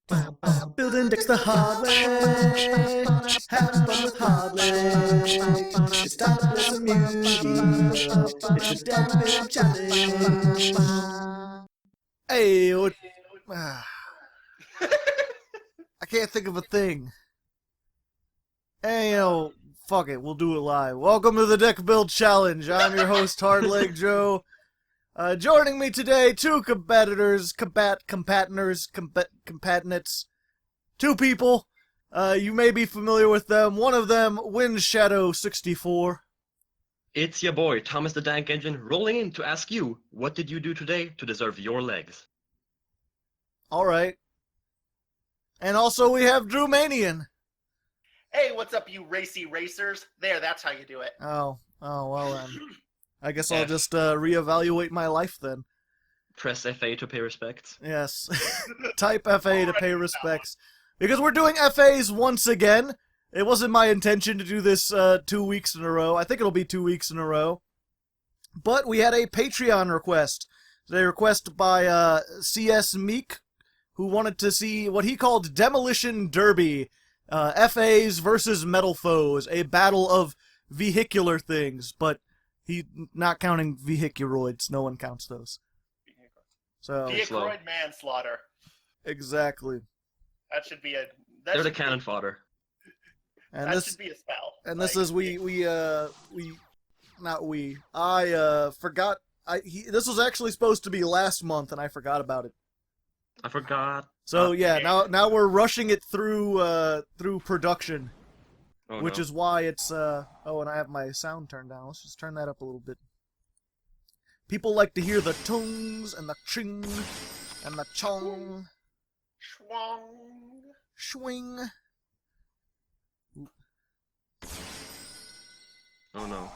Building decks the hard way. Have fun with Hardleg. It's time to play some Yugioh. It's the Damn Build Challenge. Hey, what? I can't think of a thing. Hey, fuck it, we'll do it live. Welcome to the Deck Build Challenge. I'm your host, Hardleg Joe. Joining me today, two combatants, two people. You may be familiar with them. One of them, Windshadow64. It's your boy, Thomas the Dank Engine, rolling in to ask you, what did you do today to deserve your legs? Alright. And also we have Drewmanian. Hey, what's up, you racy racers? There, that's how you do it. Oh, well then. I guess I'll just reevaluate my life then. Press FA to pay respects. Yes. Type FA to pay respects. Because we're doing FAs once again. It wasn't my intention to do this 2 weeks in a row. I think it'll be 2 weeks in a row. But we had a Patreon request. A request by CS Meek, who wanted to see what he called Demolition Derby. FAs versus metal foes. A battle of vehicular things, but he not counting vehicuroids. No one counts those. So Vehicuroid manslaughter. Exactly. That should be a. They're the cannon fodder. And that should be a spell. And this is I forgot. This was actually supposed to be last month, and I forgot about it. I forgot. So yeah, now we're rushing it through production. Oh, which no. is why it's, oh, and I have my sound turned down. Let's just turn that up a little bit. People like to hear the tongs, and the ching, and the chong. Schwong. Swing. Oh no.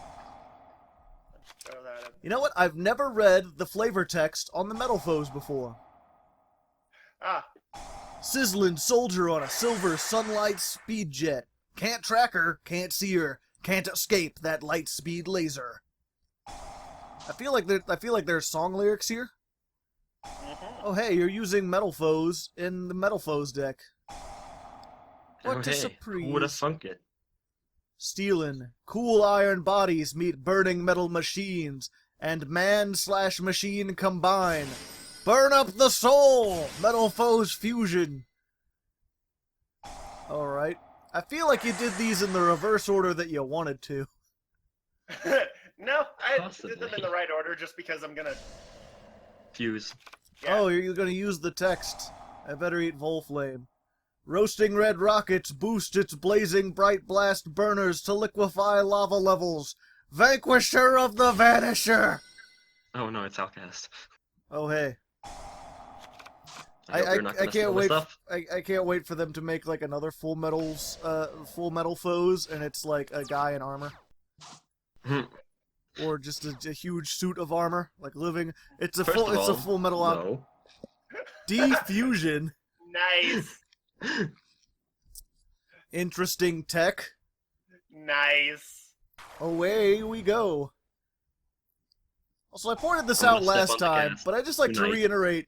Throw that up. You know what? I've never read the flavor text on the metal foes before. Ah. Sizzling soldier on a silver sunlight speed jet. Can't track her, can't see her, can't escape that light speed laser. I feel like there's song lyrics here. Oh hey, you're using metal foes in the metal foes deck. What a surprise! Who would have thunk it? Stealing cool iron bodies meet burning metal machines, and man/machine combine. Burn up the soul! Metal foes fusion. All right. I feel like you did these in the reverse order that you wanted to. No, I Possibly. did them in the right order just because I'm gonna. Fuse. Yeah. Oh, you're gonna use the text. I better eat Volflame. Roasting red rockets boost its blazing bright blast burners to liquefy lava levels. Vanquisher of the Vanisher! Oh no, it's Outcast. Oh hey. I hope you're not I gonna can't steal wait. this stuff. I can't wait for them to make like another Full Metal foes, and it's like a guy in armor, or just a huge suit of armor, like living. It's a Full Metal out. No. Defusion. Nice. Interesting tech. Nice. Away we go. Also, I pointed this I'm out gonna step last on the time, gas but I just like to tonight. reiterate.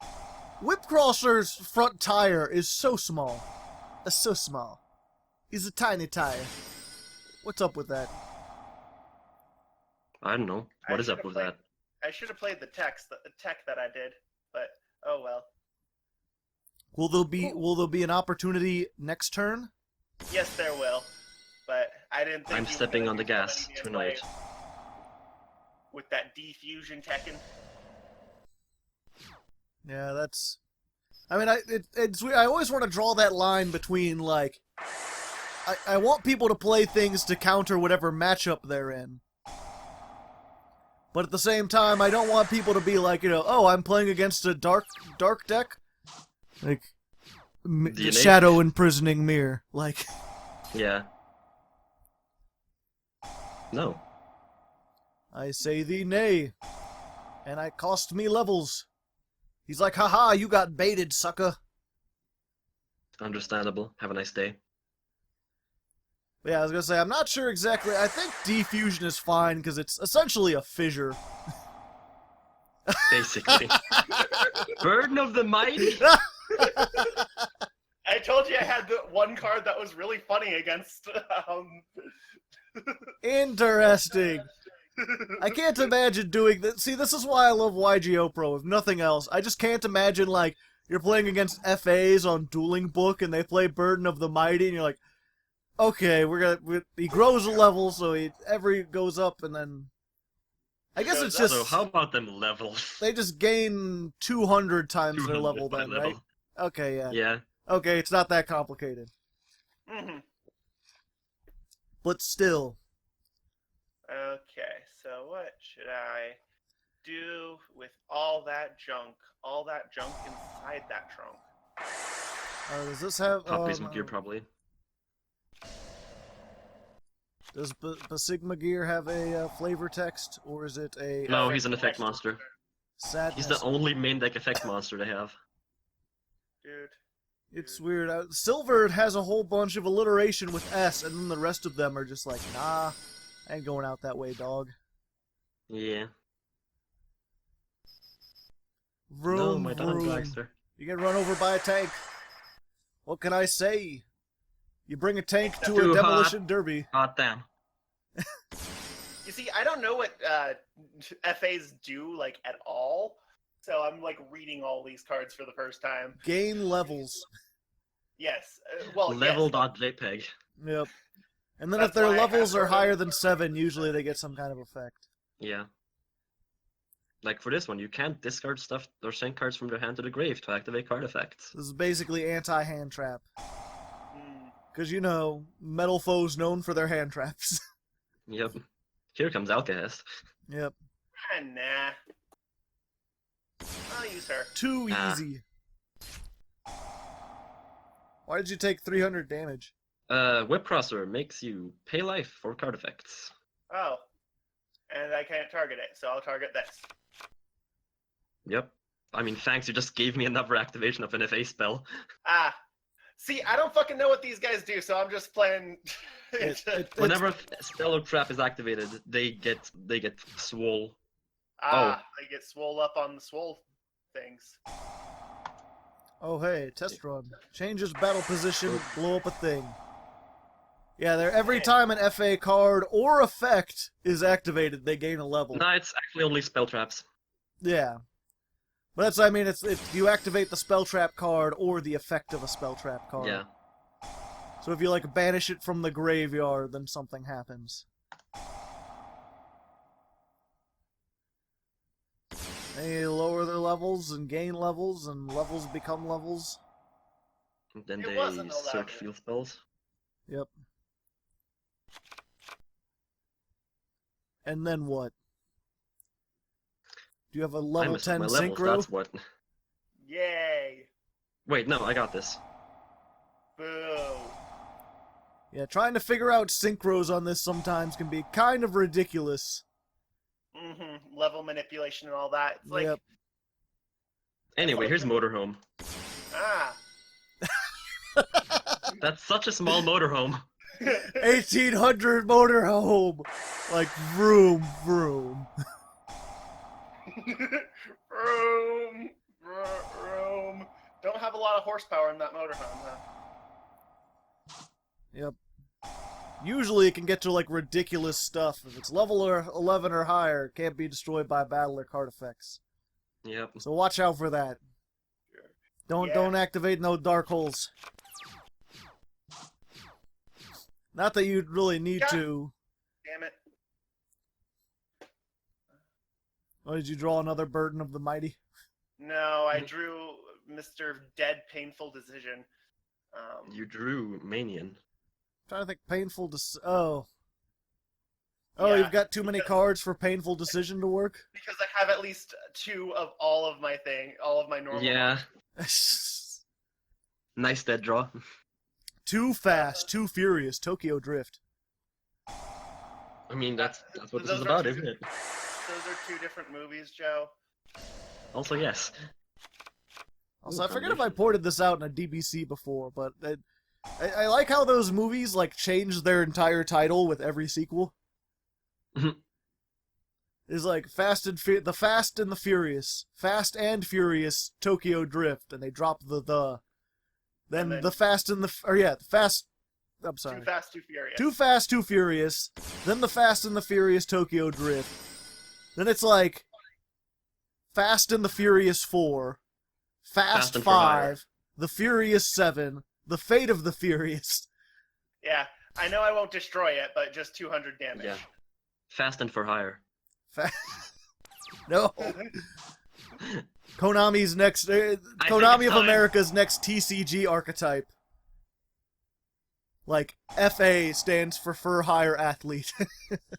Whipcrosser's front tire is so small. It's so small. He's a tiny tire. What's up with that? I don't know. What is up with that? I should have played the tech that I did, but oh well. Will there be an opportunity next turn? Yes, there will. But I didn't think I'm you were stepping gonna on the do gas somebody tonight. With that defusion teching. Yeah, that's. I mean, it's weird. I always want to draw that line between like, I want people to play things to counter whatever matchup they're in, but at the same time, I don't want people to be like, oh, I'm playing against a dark deck, like Shadow Imprisoning Mirror, like. Yeah. No. I say thee nay, and I cost me levels. He's like, haha, you got baited, sucker. Understandable. Have a nice day. But yeah, I was gonna say, I'm not sure exactly. I think defusion is fine, because it's essentially a fissure. Basically. Burden of the mighty? had the one card that was really funny against. Interesting. I can't imagine doing that. See, this is why I love Yugioh Pro, if nothing else. I just can't imagine, like, you're playing against FAs on Dueling Book, and they play Burden of the Mighty, and you're like, okay, he grows a level, so he goes up, and then... I guess it's just... So how about them levels? They just gain 200 times their level then, right? Okay, yeah. Yeah. Okay, it's not that complicated. Mm-hmm. But still. Okay, so what should I do with all that junk? All that junk inside that trunk? Does this have... Copies of gear, probably. Does Sigma Gear have a flavor text, or is it a... No, he's an effect monster. Sadness? He's the only main deck effect monster they have. Dude. It's weird. Silver has a whole bunch of alliteration with S, and then the rest of them are just like, nah, I ain't going out that way, dog. Yeah. Vroom, No, my dog vroom. Blackster. You get run over by a tank. What can I say? You bring a tank to Too a demolition derby. Hot damn. You see, I don't know what FAs do, like, at all. So I'm, like, reading all these cards for the first time. Gain levels. Yes. Well, Level.jpg. Yep. And then That's if their why I levels have are to- higher than 7, usually they get some kind of effect. Yeah. Like for this one, you can't discard stuff or send cards from their hand to the grave to activate card effects. This is basically anti-hand trap. Mm. Because, you know, metal foes known for their hand traps. Yep. Here comes Alcahest. Yep. Nah. I'll use her. Too Ah. easy. Why did you take 300 damage? Whip Crosser makes you pay life for card effects. Oh. And I can't target it, so I'll target this. Yep. I mean, thanks, you just gave me another activation of an FA spell. Ah. See, I don't fucking know what these guys do, so I'm just playing... Whenever a spell or trap is activated, they get swole. I get swole up on the swole things. Oh, hey, test run. Changes battle position, blow up a thing. Yeah, every time an FA card or effect is activated, they gain a level. No, it's actually only spell traps. Yeah. But that's, I mean, it's you activate the spell trap card or the effect of a spell trap card. Yeah. So if you, like, banish it from the graveyard, then something happens. They lower their levels and gain levels, and levels become levels. Then It they wasn't a search level. field spells. Yep. And then what? Do you have a I level messed up 10 my levels, synchro? that's what. Yay. Wait, no, I got this. Boo. Yeah, trying to figure out synchros on this sometimes can be kind of ridiculous. Mm-hmm. Level manipulation and all that. It's like, Yep. Anyway, here's Motorhome. ah. That's such a small motorhome. 1800 motorhome! Like, vroom, vroom. Room. Room. Don't have a lot of horsepower in that motorhome, huh? Yep. Usually it can get to, like, ridiculous stuff. If it's level 11 or higher, it can't be destroyed by battle or card effects. Yep. So watch out for that. Don't activate no dark holes. Not that you'd really need to. Damn it. Oh, did you draw another Burden of the Mighty? No, I drew Mr. Dead Painful Decision. You drew Manian. Trying to think painful Oh, Yeah, you've got too many cards for painful decision to work? because I have at least 2 of all of my normal. Yeah, nice dead draw. Too fast, too furious, Tokyo Drift. I mean, that's what this Those is are about, two- isn't it? Those are 2 different movies, Joe. Also, yes. Also, Ooh, I forget if I combination. ported this out in a DBC before, but I like how those movies, like, change their entire title with every sequel. Mhm. It's like The Fast and the Furious. Fast and Furious Tokyo Drift, and they drop the. Then And then- the Fast and the... Or yeah, Fast... I'm sorry. Too Fast, Too Furious. Too Fast, Too Furious. Then the Fast and the Furious Tokyo Drift. Then it's like... Fast and the Furious 4. Fast and for Hire. 5. The Furious 7. The Fate of the Furious. Yeah, I know I won't destroy it, but just 200 damage. Yeah. Fast and for hire. No. Konami's next... Konami of time. America's next TCG archetype. Like, FA stands for Fur Hire Athlete.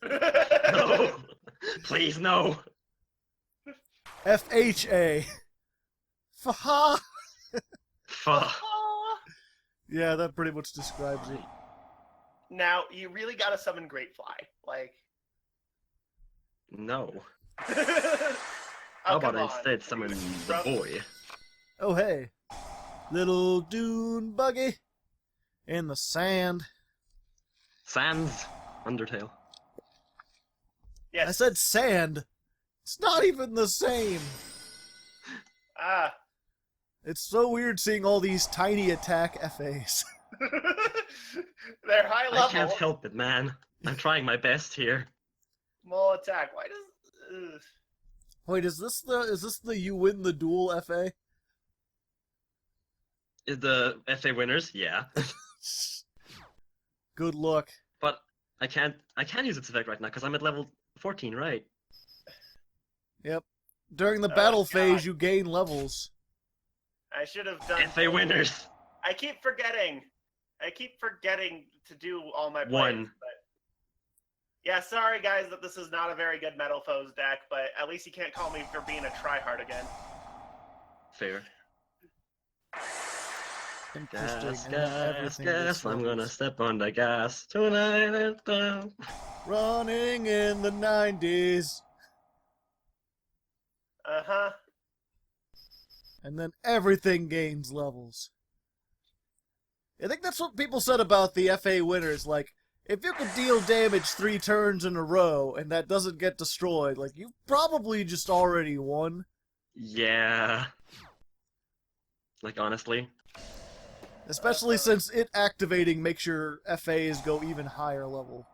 No! Please, no! FHA. Faha. Fuck. Aw. That pretty much describes it. Now, you really gotta summon Great Fly. Like... No. Oh, How come about on. instead summon the Bro. boy? Oh, hey. Little dune buggy in the sand. Sans Undertale. Yes. I said sand. It's not even the same. Ah. It's so weird seeing all these tiny attack FAs. They're high level. I can't help it, man. I'm trying my best here. Small attack. Why does... Ugh. Wait, is this the you win the duel FA? Is the FA winners? Yeah. Good luck. But I can't use its effect right now because I'm at level 14, right? Yep. During the Oh, battle God. phase, you gain levels. I should have done... FA winners! I keep forgetting to do all my plays. One. But... Yeah, sorry guys that this is not a very good Metal Foes deck, but at least you can't call me for being a tryhard again. Fair. Interesting. Gas, and then gas, everything gas, gets I'm gonna levels. step on the gas tonight. Running in the 90s. Uh-huh. And then everything gains levels. I think that's what people said about the FA winners. Like, if you could deal damage 3 turns in a row and that doesn't get destroyed, like, you've probably just already won. Yeah. Like, honestly. Especially since it activating makes your FAs go even higher level.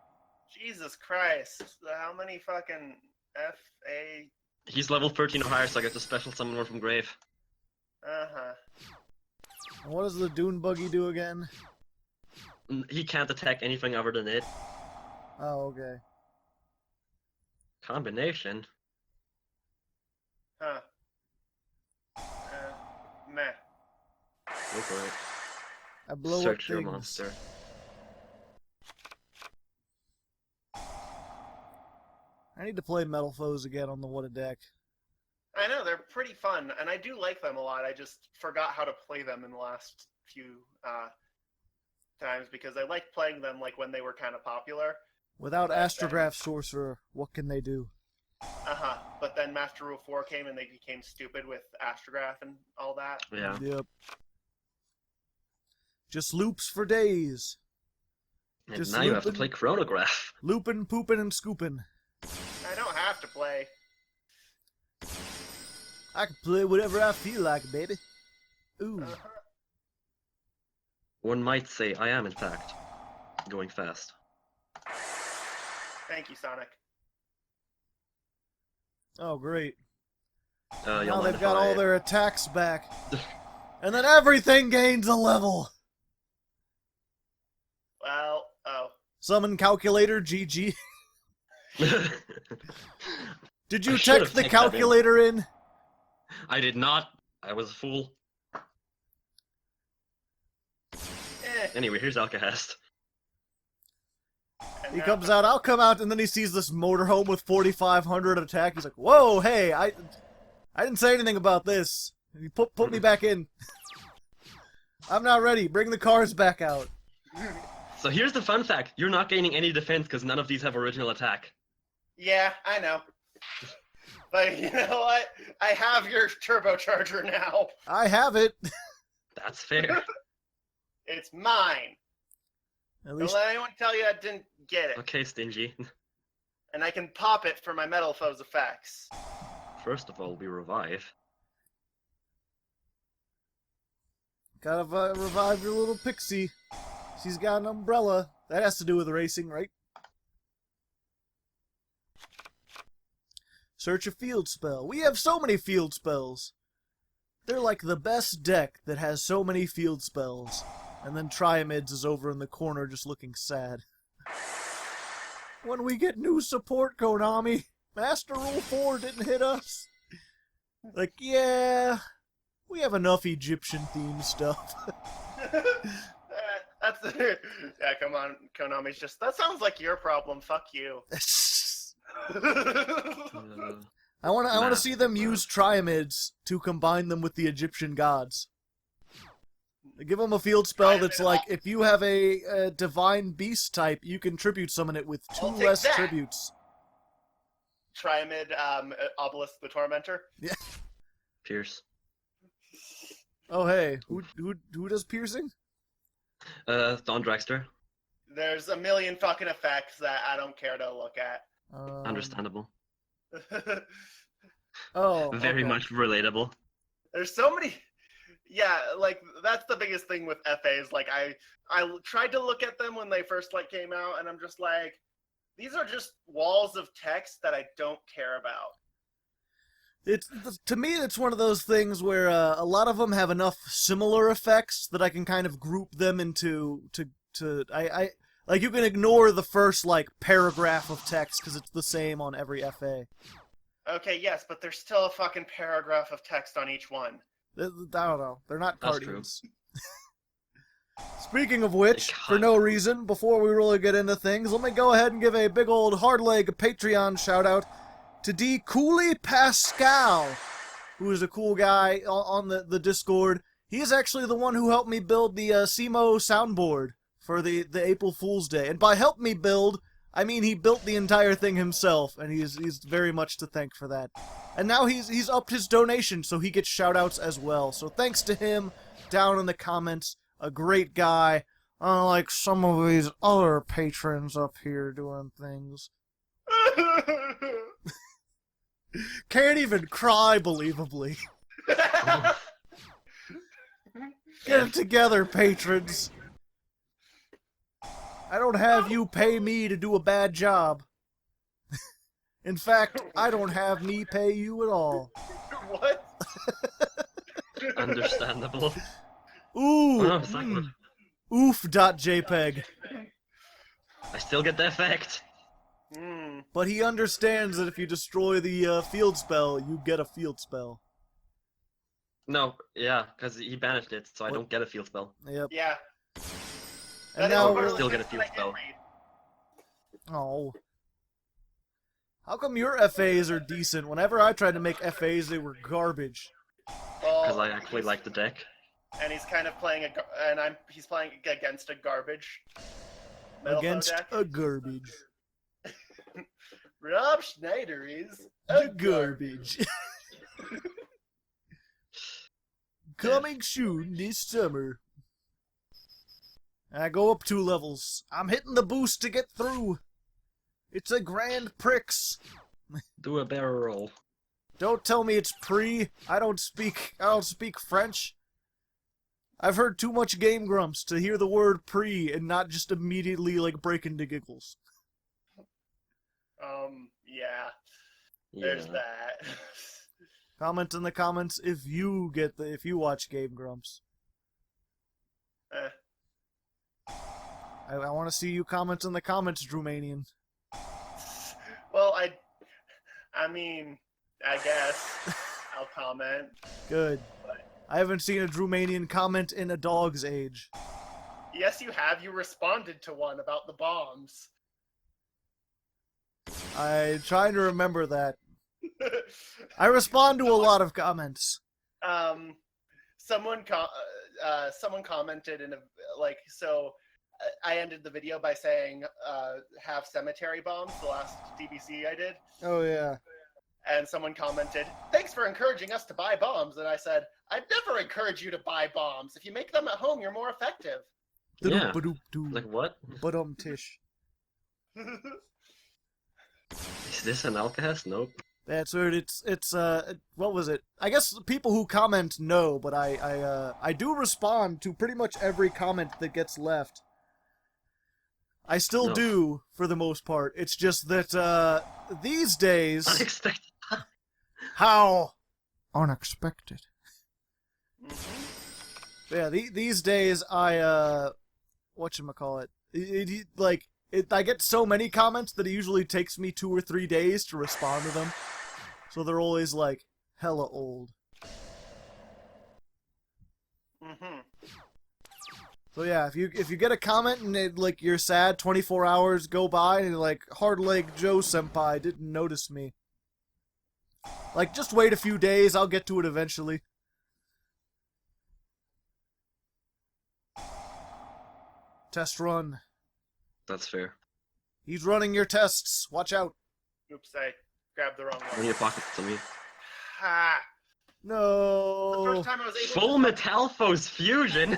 Jesus Christ. How many fucking FA... He's level 13 or higher, so I get to special summon one from Grave. Uh-huh. And what does the Dune Buggy do again? He can't attack anything other than it. Oh, okay. Combination? Huh. Meh. Go for it. I blow Search up your things. monster. I need to play Metal Foes again on the What a Deck. I know, they're pretty fun, and I do like them a lot. I just forgot how to play them in the last few times, because I liked playing them like when they were kind of popular. Without Okay. Astrograph Sorcerer, what can they do? Uh-huh. But then Master Rule 4 came and they became stupid with Astrograph and all that. Yeah. Yep. Just loops for days. And Just now you have to looping. play Chronograph. Loopin', poopin', and scoopin'. I don't have to play. I can play whatever I feel like, baby. Ooh. Uh-huh. One might say I am, in fact, going fast. Thank you, Sonic. Oh, great. You'll Now land they've got all high. their attacks back. And then everything gains a level. Well, oh. Summon Calculator, GG. Did you I should've check the typed that in. calculator in? I did not. I was a fool. Anyway, here's Alcahest. And He now- comes out, I'll come out, and then he sees this motorhome with 4,500 attack. He's like, whoa, hey, I didn't say anything about this. And he put me back in. I'm not ready. Bring the cars back out. So here's the fun fact. You're not gaining any defense because none of these have original attack. Yeah, I know. But you know what? I have your turbocharger now. I have it. That's fair. It's mine. At Don't least let anyone tell you I didn't get it. Okay, Stingy. And I can pop it for my Metal Foes effects. First of all, we revive. Gotta revive your little pixie. She's got an umbrella. That has to do with racing, right? Search a field spell. We have so many field spells. They're like the best deck that has so many field spells. And then Triamids is over in the corner just looking sad. When we get new support, Konami, Master Rule 4 didn't hit us. Like, yeah, we have enough Egyptian-themed stuff. Yeah, come on, Konami's just, that sounds like your problem, fuck you. I want to see them use Triamids to combine them with the Egyptian gods. Give them a field spell that's like, if you have a divine beast type, you can tribute summon it with 2 less tributes. Triamid, Obelisk the Tormentor. Yeah. Pierce. Oh hey, who does piercing? Dawn Dragster. There's a million fucking effects that I don't care to look at. Understandable. Oh, Very okay. much relatable. There's so many. Yeah, like that's the biggest thing with FAs. Like I tried to look at them when they first like came out, and I'm just like, these are just walls of text that I don't care about. To me, it's one of those things where a lot of them have enough similar effects that I can kind of group them into like you can ignore the first like paragraph of text because it's the same on every FA. Okay, yes, but there's still a fucking paragraph of text on each one. I don't know. They're not That's cartoons. Speaking of which, for no reason, before we really get into things, let me go ahead and give a big old Hardleg Patreon shout-out to Decoolipascal, who is a cool guy on the Discord. He is actually the one who helped me build the SEMO soundboard for the April Fool's Day. And by help me build, I mean he built the entire thing himself, and he's very much to thank for that. And now he's upped his donation, so he gets shout-outs as well. So thanks to him, down in the comments. A great guy, unlike some of these other patrons up here doing things. Can't even cry believably. Get it together, patrons. I don't have you pay me to do a bad job. In fact, I don't have me pay you at all. What? Understandable. Ooh! Oh, no, Oof.jpg. I still get the effect. But he understands that if you destroy the field spell, you get a field spell. No, yeah, because he banished it, so I don't get a field spell. Yep. Yeah. And That now is we're... still get a field spell. Oh. How come your FAs are decent? Whenever I tried to make FAs, they were garbage. Because I actually like the deck. And he's kind of playing he's playing against a garbage. Against deck. a garbage. Rob Schneider is A garbage. Coming soon this summer. I go up 2 levels. I'm hitting the boost to get through. It's a grand pricks. Do a barrel roll. Don't tell me it's pre. I don't speak French. I've heard too much Game Grumps to hear the word pre and not just immediately like break into giggles. Yeah. There's that. Comment in the comments if you watch Game Grumps. I want to see you comment in the comments, Drewmanian. Well, I mean, I guess I'll comment. Good. I haven't seen a Drewmanian comment in a dog's age. Yes, you have. You responded to one about the bombs. I'm trying to remember that. I respond to a lot of comments. Someone commented in I ended the video by saying have cemetery bombs, the last DBC I did. Oh yeah. And someone commented, "Thanks for encouraging us to buy bombs." And I said, "I'd never encourage you to buy bombs. If you make them at home, you're more effective." Yeah. Like what? Tish. Is this an alcahest? Nope. That's weird. It's what was it? I guess people who comment know, but I do respond to pretty much every comment that gets left. I still do, for the most part. It's just that, these days... Unexpected. How unexpected. Mm-hmm. Yeah, these days, I whatchamacallit? I get so many comments that it usually takes me 2 or 3 days to respond to them. So they're always, like, hella old. Mm-hmm. So yeah, if you get a comment and you're sad, 24 hours go by and like, Hardleg Joe Senpai didn't notice me. Like, just wait a few days, I'll get to it eventually. Test run. That's fair. He's running your tests. Watch out. Oops, I grabbed the wrong When one. your pocket to me. Ha! The No. first time I was able Full to... Metalphos fusion.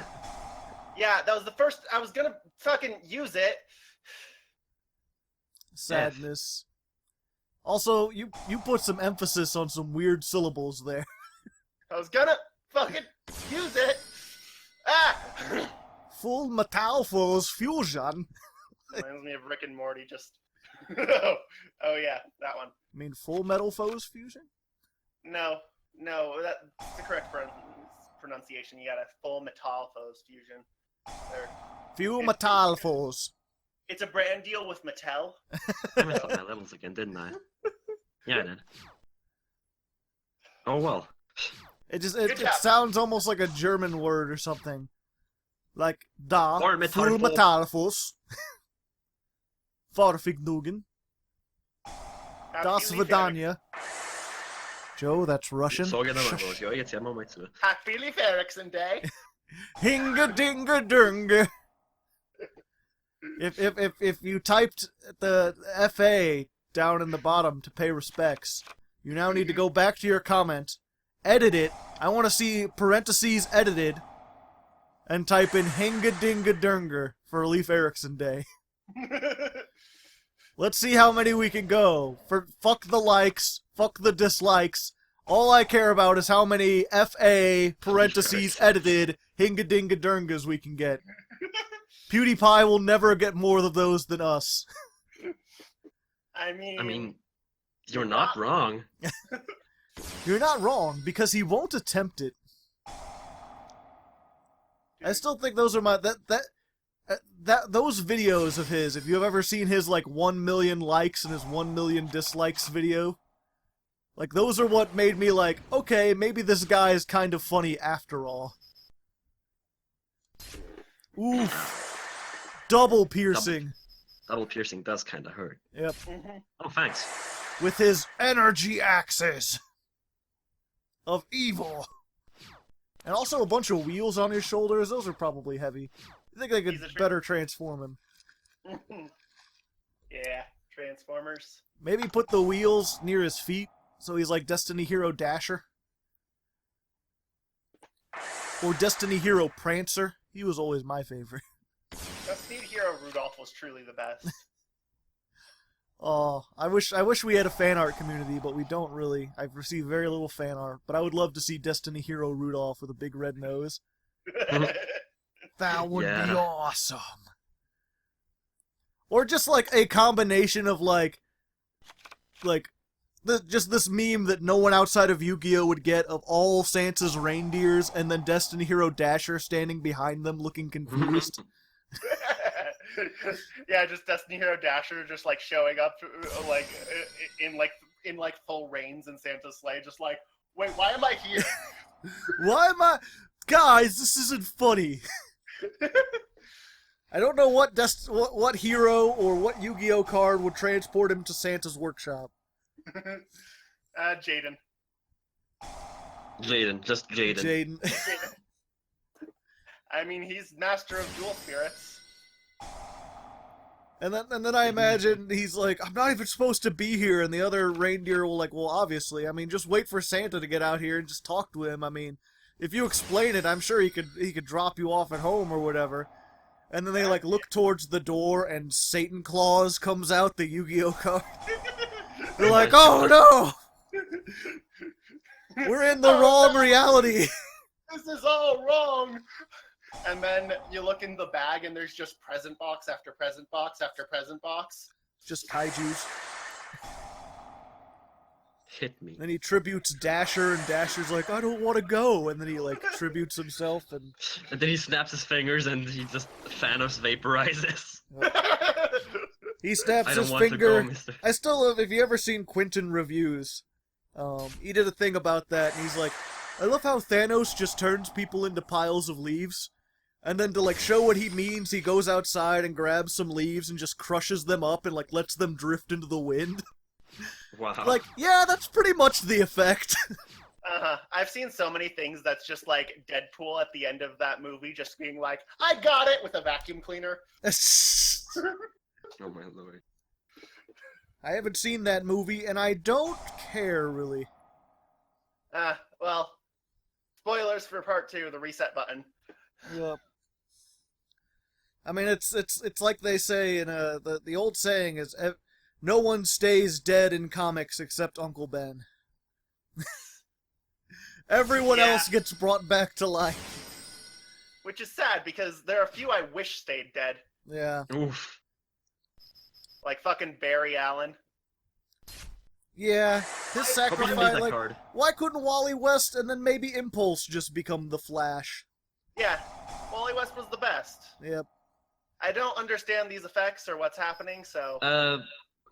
Yeah, that was the first... I was gonna fucking use it. Sadness. Also, you put some emphasis on some weird syllables there. I was gonna fucking use it. Ah! Full Metalphos fusion. Reminds me of Rick and Morty, just... oh yeah, that one. I mean, Full Metal Foes fusion? No, that's the correct pronunciation. You got a full Metalphos fusion. There. Full Metalphos. It's a brand deal with Mattel. I messed up my levels again, didn't I? Yeah, I did. Oh well. It Good job. sounds almost like a German word or something. Like, da, Or Full Metalphos. Metalphos. Vorfignugen. Das Vidania. Joe, that's Russian. Så genau, ja, jetzt haben wir mal zu. Happy Leaf Erickson Day. Hinga dinga dunga. If you typed the FA down in the bottom to pay respects, you now need to go back to your comment, edit it. I want to see parentheses edited, and type in Hinga dinga dunga for Leif Erikson Day. Let's see how many we can go. Fuck the likes, fuck the dislikes. All I care about is how many FA parentheses edited Hinga dinga dungas we can get. PewDiePie will never get more of those than us. I mean, you're not wrong. You're not wrong, because he won't attempt it. I still think those are those videos of his, if you've ever seen his, 1 million likes and his 1 million dislikes video, those are what made me okay, maybe this guy is kind of funny after all. Oof. Double piercing. Double piercing does kind of hurt. Yep. Oh, thanks. With his energy axis of evil. And also a bunch of wheels on his shoulders. Those are probably heavy. I think they could better transform him. Yeah, Transformers. Maybe put the wheels near his feet, so he's like Destiny Hero Dasher. Or Destiny Hero Prancer. He was always my favorite. Destiny Hero Rudolph was truly the best. Oh, I wish we had a fan art community, but we don't really. I've received very little fan art, but I would love to see Destiny Hero Rudolph with a big red nose. That would be awesome. Or just a combination of just this meme that no one outside of Yu-Gi-Oh would get of all Santa's reindeers and then Destiny Hero Dasher standing behind them looking confused. Yeah, just Destiny Hero Dasher just showing up in full reins in Santa's sleigh, just wait, why am I here? Why am I... Guys, this isn't funny. I don't know what hero or what Yu-Gi-Oh card would transport him to Santa's workshop. Jaden. Just Jaden. Jaden. I mean, he's master of dual spirits. And then I imagine he's I'm not even supposed to be here, and the other reindeer will well, obviously. I mean, just wait for Santa to get out here and just talk to him. I mean, if you explain it, I'm sure he could drop you off at home or whatever. And then they look towards the door, and Satan Claus comes out, the Yu-Gi-Oh card. They're like, oh no! We're in the wrong reality. This is all wrong. And then you look in the bag and there's just present box after present box after present box. Just kaijus. Hit me. Then he tributes Dasher, and Dasher's like, I don't want to go. And then he, like, tributes himself, and... And then he snaps his fingers and he just Thanos vaporizes. He snaps I don't his want finger. to go, Mr. I still love, if you ever seen Quentin reviews, he did a thing about that, and he's like, I love how Thanos just turns people into piles of leaves. And then to, like, show what he means, he goes outside and grabs some leaves and just crushes them up and, like, lets them drift into the wind. Wow. Like, yeah, that's pretty much the effect. I've seen so many things that's just like Deadpool at the end of that movie just being like, I got it, with a vacuum cleaner. Oh my lord. I haven't seen that movie, and I don't care, really. Well, spoilers for part 2, the reset button. Yep. I mean, it's like they say in the old saying is, no one stays dead in comics except Uncle Ben. Everyone else gets brought back to life. Which is sad, because there are a few I wish stayed dead. Yeah. Oof. Like fucking Barry Allen. Yeah, his Hope you didn't sacrifice, need that like, card. why couldn't Wally West and then maybe Impulse just become the Flash? Yeah, Wally West was the best. Yep. I don't understand these effects or what's happening, so...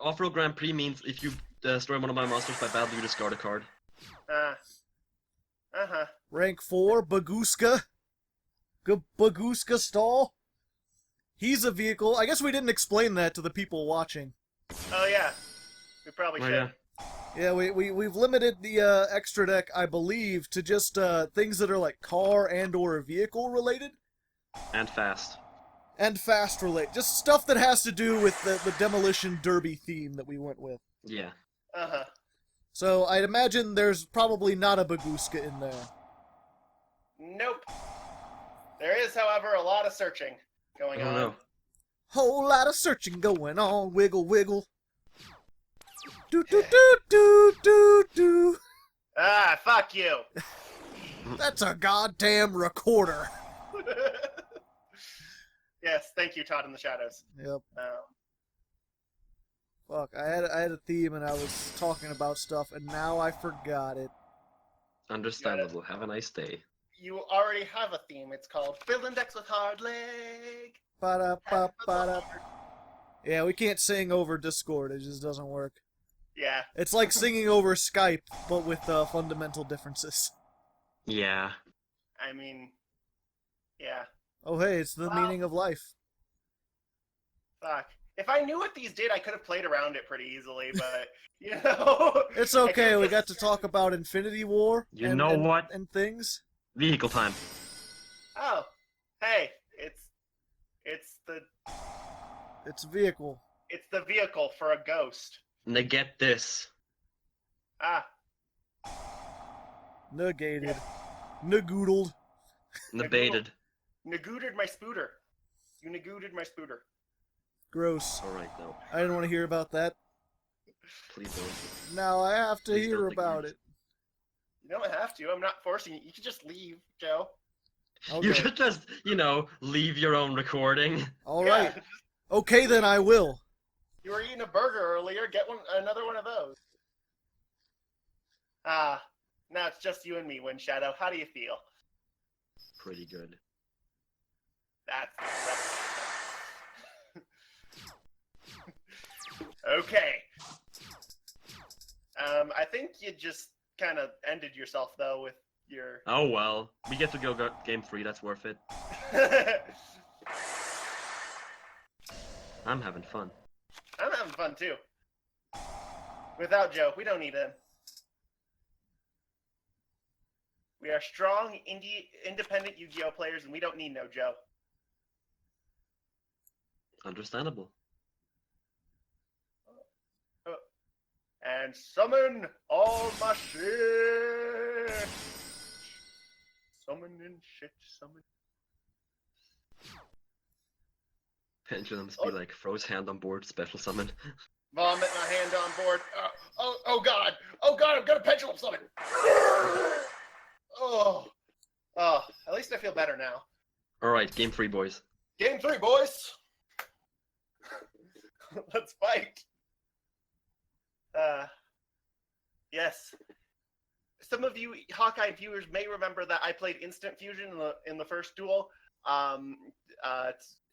Off-Road Grand Prix means if you destroy one of my monsters by battle, you discard a card. Rank 4, Baguska. Baguska Stall. He's a vehicle. I guess we didn't explain that to the people watching. Oh yeah, we probably should. Yeah. Yeah, we've limited the extra deck, I believe, to just things that are like car and or vehicle related. And fast. And fast related. Just stuff that has to do with the Demolition Derby theme that we went with. Yeah. So I'd imagine there's probably not a Baguska in there. Nope. There is, however, a lot of searching going on. No. Whole lot of searching going on. Wiggle, wiggle. Do do do do do do. Fuck you. That's a goddamn recorder. Yes, thank you, Todd in the Shadows. Yep. Fuck, I had a theme and I was talking about stuff and now I forgot it. Understandable. Have a nice day. You already have a theme. It's called Building Decks with Hardleg. Ba-da-ba-ba-da. Yeah, we can't sing over Discord. It just doesn't work. Yeah. It's like singing over Skype, but with fundamental differences. Yeah. I mean, yeah. Oh hey, it's the meaning of life. Fuck. If I knew what these did, I could have played around it pretty easily, but, you know... It's okay, we got to talk about Infinity War. You know what? And things. Vehicle time. Oh. Hey, it's vehicle. It's the vehicle for a ghost. And they get this. Negated. Nagoodled. Nabated. Nagooted my spooter. You nagooted my spooter. Gross. Alright, no. I didn't want to hear about that. Please don't. Now I have to Please hear don't about agree. it. You don't have to. I'm not forcing you. You can just leave, Joe. Okay. You could just, leave your own recording. Alright. Yeah, Okay then, I will. you were eating a burger earlier. Get another one of those. Now it's just you and me, Windshadow. How do you feel? Pretty good. That's okay. I think you just kind of ended yourself though with your. Oh well. We get to go game 3, that's worth it. I'm having fun. I'm having fun too. Without Joe, we don't need him. We are strong, independent Yu-Gi-Oh players, and we don't need no Joe. Understandable. And summon all my shit. Summon in shit, summon. Pendulums be like, froze hand on board, special summon. Vomit my hand on board. Oh god. Oh god, I'm gonna pendulum summon! Oh, at least I feel better now. Alright, game 3, boys. Game 3, boys! Let's fight! Yes. Some of you Hawkeye viewers may remember that I played Instant Fusion in the first duel, and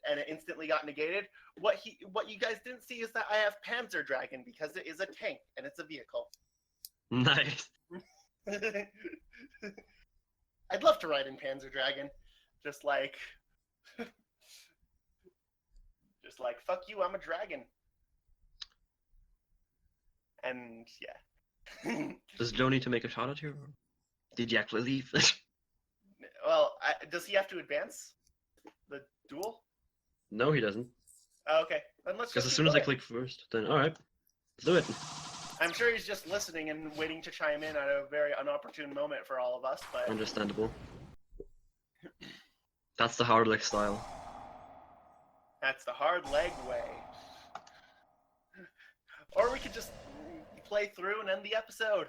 it instantly got negated. What you guys didn't see is that I have Panzer Dragon because it is a tank and it's a vehicle. Nice. I'd love to ride in Panzer Dragon, just like fuck you, I'm a dragon. And yeah. Does Joe need to make a shout out here? Did you actually leave? Well, does he have to advance the duel? No, he doesn't. Oh, okay, then let's. Because just as soon as I click first, then alright. Let's do it. I'm sure he's just listening and waiting to chime in at a very inopportune moment for all of us, but... Understandable. That's the Hardleg style. That's the Hardleg way. Or we could just play through and end the episode.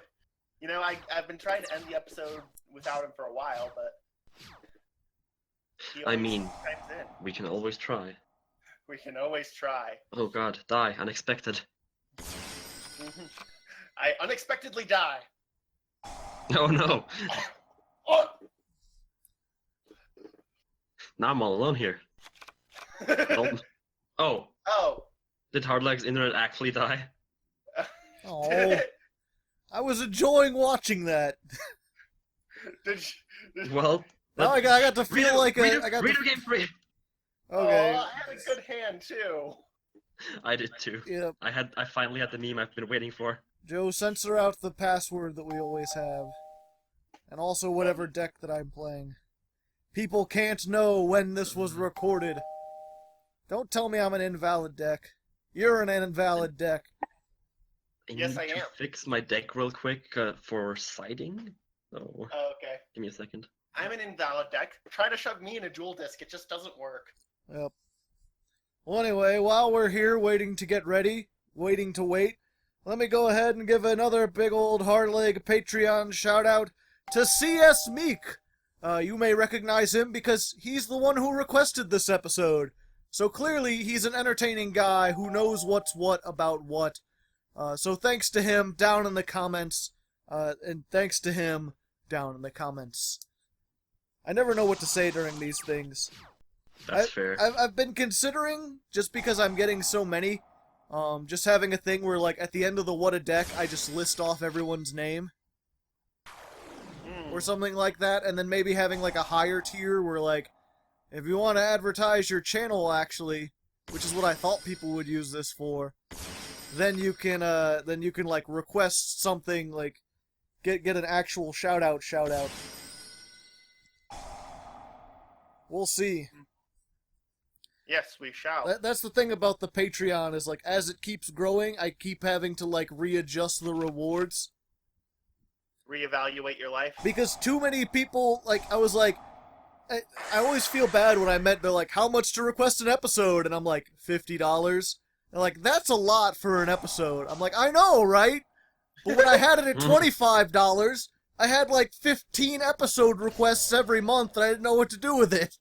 You know, I've been trying to end the episode without him for a while, but... I mean, chimes in. we can always try. We can always try. Oh god, die, unexpected. I unexpectedly die. Oh no! Oh! Now I'm all alone here. Oh. Oh. Did Hardleg's internet actually die? Oh, I was enjoying watching that. Well, Now I got to feel like a. I got read to, game 3. okay. Oh, I had a good hand too. I did too. Yep. I finally had the meme I've been waiting for. Joe, censor out the password that we always have, and also whatever deck that I'm playing. People can't know when this was recorded. Don't tell me I'm an invalid deck. You're an invalid deck. Yes, need I to am. fix my deck real quick for siding. So, Oh, okay. give me a second. I'm an invalid deck. Try to shove me in a dual disc. It just doesn't work. Yep. Well, anyway, while we're here waiting to get ready, waiting to wait, let me go ahead and give another big old Hardleg Patreon shout-out to CS Meek. You may recognize him because he's the one who requested this episode. So clearly, he's an entertaining guy who knows what's what about what. So thanks to him down in the comments, and thanks to him down in the comments. I never know what to say during these things. That's fair. I've been considering, just because I'm getting so many, just having a thing where, like, at the end of the what a deck, I just list off everyone's name. Or something like that, and then maybe having, like, a higher tier where, like, if you want to advertise your channel, actually, which is what I thought people would use this for, then you can, like, request something, like, get an actual shout-out. We'll see. Yes, we shall. That's the thing about the Patreon, is, like, as it keeps growing, I keep having to, like, readjust the rewards. Reevaluate your life. Because too many people, like, I was like, I always feel bad when I met, they're like, how much to request an episode? And I'm like, $50. They're like, that's a lot for an episode. I'm like, I know, right? But when I had it at $25, I had like 15 episode requests every month, and I didn't know what to do with it.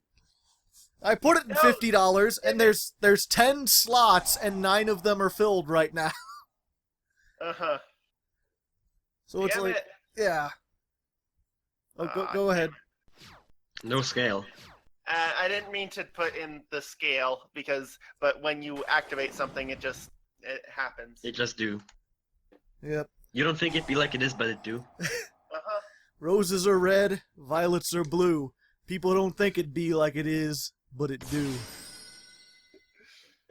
I put it in $50, and there's 10 slots, and 9 of them are filled right now. Uh-huh. So it's Damn like, it. yeah. Oh, go ahead. No scale. I didn't mean to put in the scale, but when you activate something, it happens. It just do. Yep. You don't think it'd be like it is, but it do. Uh-huh. Roses are red, violets are blue. People don't think it'd be like it is, but it do.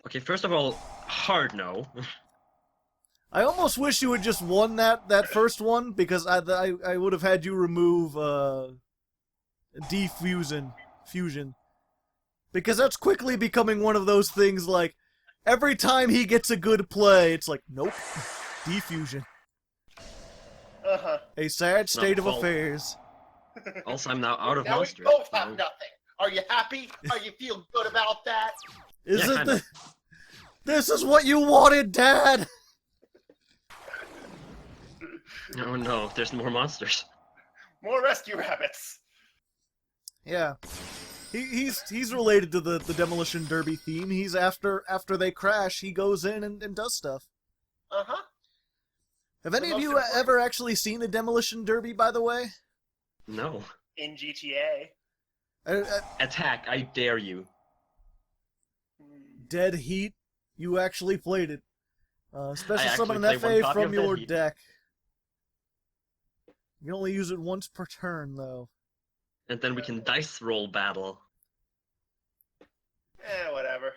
Okay, first of all, hard no. I almost wish you had just won that first one, because I would have had you remove fusion. Because that's quickly becoming one of those things, like, every time he gets a good play, it's like, nope, defusion. Uh-huh. A sad state of fault. affairs. Also, I'm now out of Now monsters. we both have so- nothing. Are you happy? Are you feel good about that? Is Yeah, it kinda. This is what you wanted, Dad? Oh no, there's more monsters. More rescue rabbits. Yeah. He's related to the Demolition Derby theme. He's after they crash, he goes in and does stuff. Uh-huh. Have any of you ever actually seen the Demolition Derby, by the way? No. In GTA. Attack, I dare you. Dead Heat, you actually played it. Special I summon actually an played one FA copy from of Dead your Heat. deck. You can only use it once per turn, though. And then we can dice roll battle. Whatever.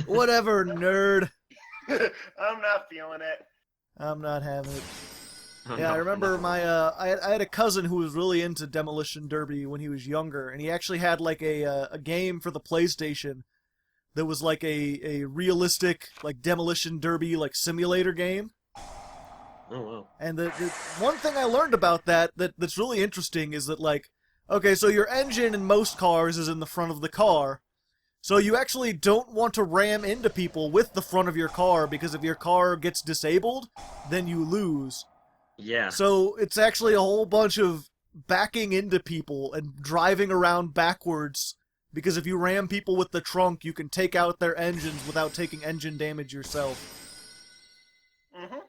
Whatever, nerd. I'm not feeling it. I'm not having it. Oh, Yeah, no, I remember no. I had a cousin who was really into Demolition Derby when he was younger, and he actually had like a game for the PlayStation that was like a realistic like Demolition Derby like simulator game. Oh wow. And the one thing I learned about that's really interesting is that like, okay, so your engine in most cars is in the front of the car. So you actually don't want to ram into people with the front of your car, because if your car gets disabled, then you lose. Yeah. So it's actually a whole bunch of backing into people and driving around backwards, because if you ram people with the trunk, you can take out their engines without taking engine damage yourself. Mm-hmm.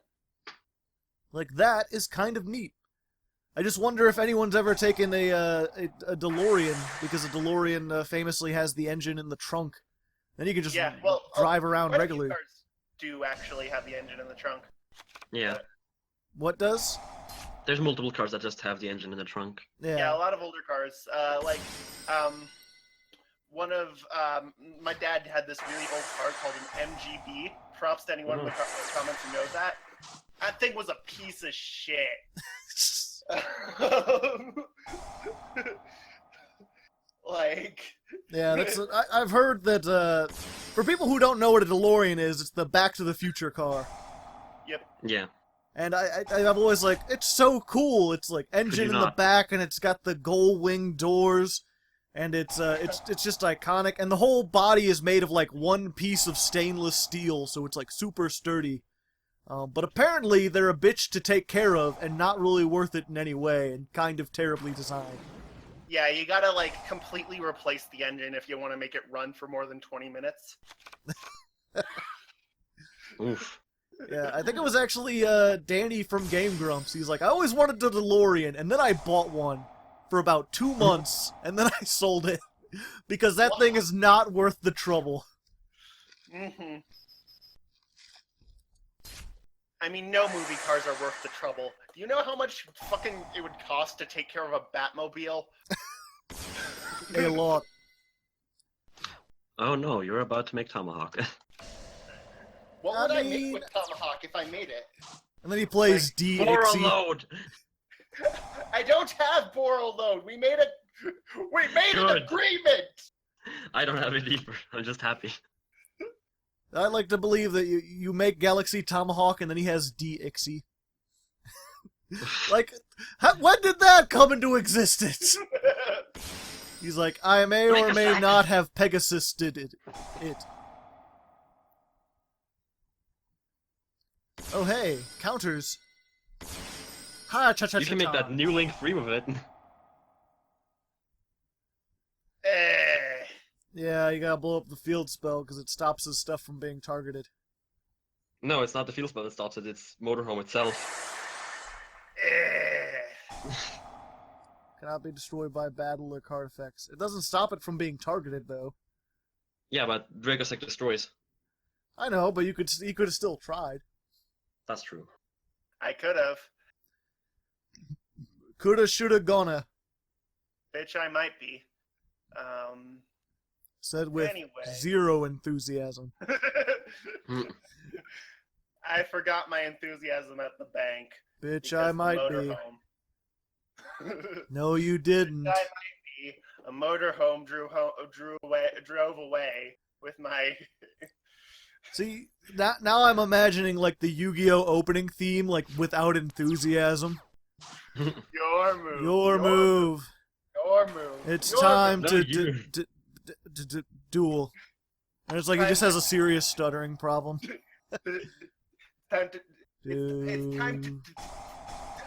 Like, that is kind of neat. I just wonder if anyone's ever taken a DeLorean, because a DeLorean famously has the engine in the trunk. Then you can just drive around quite a few regularly. cars do actually have the engine in the trunk. Yeah. What does? There's multiple cars that just have the engine in the trunk. Yeah, a lot of older cars. One of my dad had this really old car called an MGB. Props to anyone in the comments who knows that. That thing was a piece of shit. Yeah, that's. I've heard that for people who don't know what a DeLorean is, it's the Back to the Future car. Yep. Yeah. And I've always like, it's so cool. It's like engine in the back, and it's got the gold wing doors, and it's just iconic. And the whole body is made of like one piece of stainless steel, so it's like super sturdy. But apparently they're a bitch to take care of, and not really worth it in any way, and kind of terribly designed. Yeah, you gotta like completely replace the engine if you want to make it run for more than 20 minutes. Oof. Yeah, I think it was actually Danny from Game Grumps. He's like, I always wanted the DeLorean, and then I bought one for about 2 months, and then I sold it, because that thing is not worth the trouble. Mm-hmm. I mean, no movie cars are worth the trouble. Do you know how much fucking it would cost to take care of a Batmobile? A lot. Oh no, you're about to make Tomahawk. What would I make with Tomahawk if I made it? And then he plays D. Borrow load! I don't have borrow load. We made an agreement. I don't have it either. I'm just happy. I like to believe that you make Galaxy Tomahawk and then he has D-Ixie. Like, when did that come into existence? He's like, I may or may not have Pegasus did it. Oh hey, counters. Ha, cha-cha-cha-cha. You can make that new link free with it. Yeah, you gotta blow up the field spell because it stops his stuff from being targeted. No, it's not the field spell that stops it, it's Motorhome itself. Cannot be destroyed by battle or card effects. It doesn't stop it from being targeted, though. Yeah, but Dragosec destroys. I know, but you could have still tried. That's true. I could have. Coulda, shoulda, gonna. Bitch, I might be. Said with Anyway. zero enthusiasm. I forgot my enthusiasm at the bank. Bitch, I might be. Motorhome. No, you didn't. I might be. A motorhome drove away with my... See, now I'm imagining like the Yu-Gi-Oh opening theme, like without enthusiasm. Your move. Your move. Your move. It's Your time move. to duel. And it's like he just has a serious stuttering problem. It's time to